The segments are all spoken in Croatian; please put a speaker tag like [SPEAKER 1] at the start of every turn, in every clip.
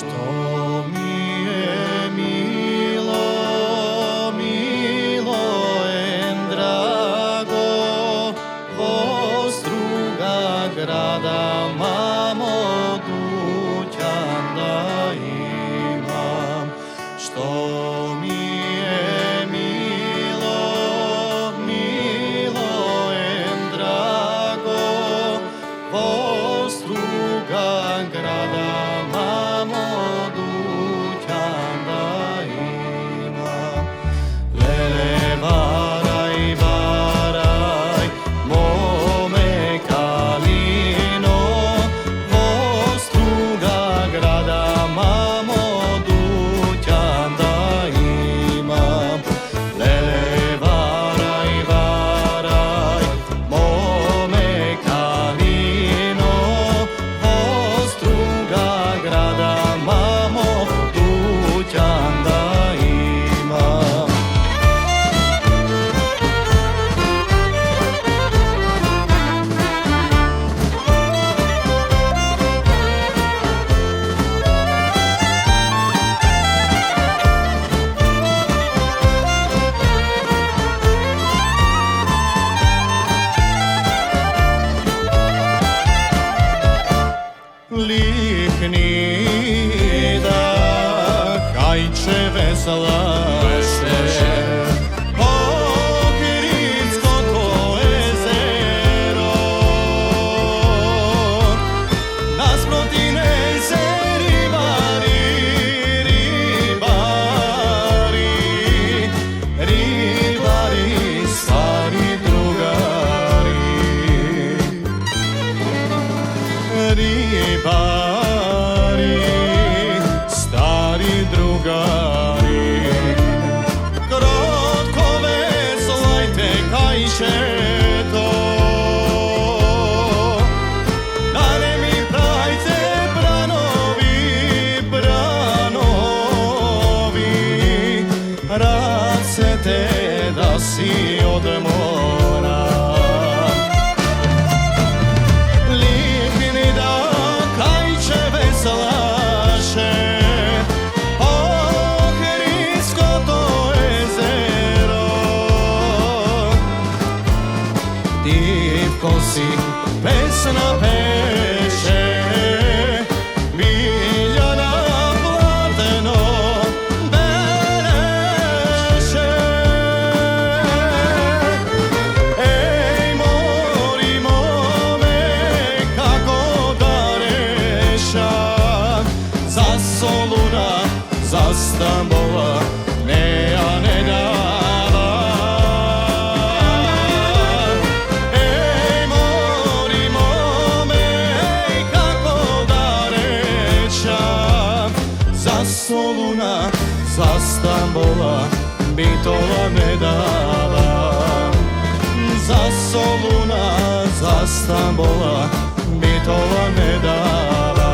[SPEAKER 1] Što mi je milo, milo en drago, Ostruga grada mamo, dućan da imam. Što mi je milo, milo en drago, Ostruga grada mamo, dućan da imam. Lele varaj, varaj, mome kalino, Ostruga grada mamo, dućan da imam. Lele varaj, varaj, mome kalino, Ostruga grada mamo, dućan da imam. Lihni da kajče veselaše, Ohridsko to jezero, nasprotine se ribari, ribari, ribari, stari drugari. Ribari, stari drugari, krotko veslajte kajčeto, da ne mi prajte branovi, branovi, rad se te da si odmora. Slaše, Ohridsko to jezero, divko si pesna peše, Biljana plateno beleše. Ej, mori mome, kako da rešam, za Soluna, za Stambola, ne ja ne dava. Ej, mori mome, kako da rečam, za Soluna, za Stambola, bitola ne dava. Za Soluna, za Stambola, bitola ne dava.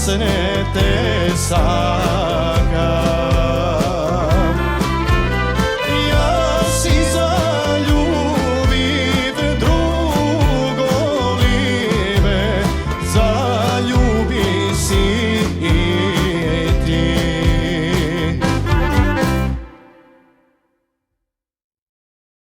[SPEAKER 1] zasnete sad.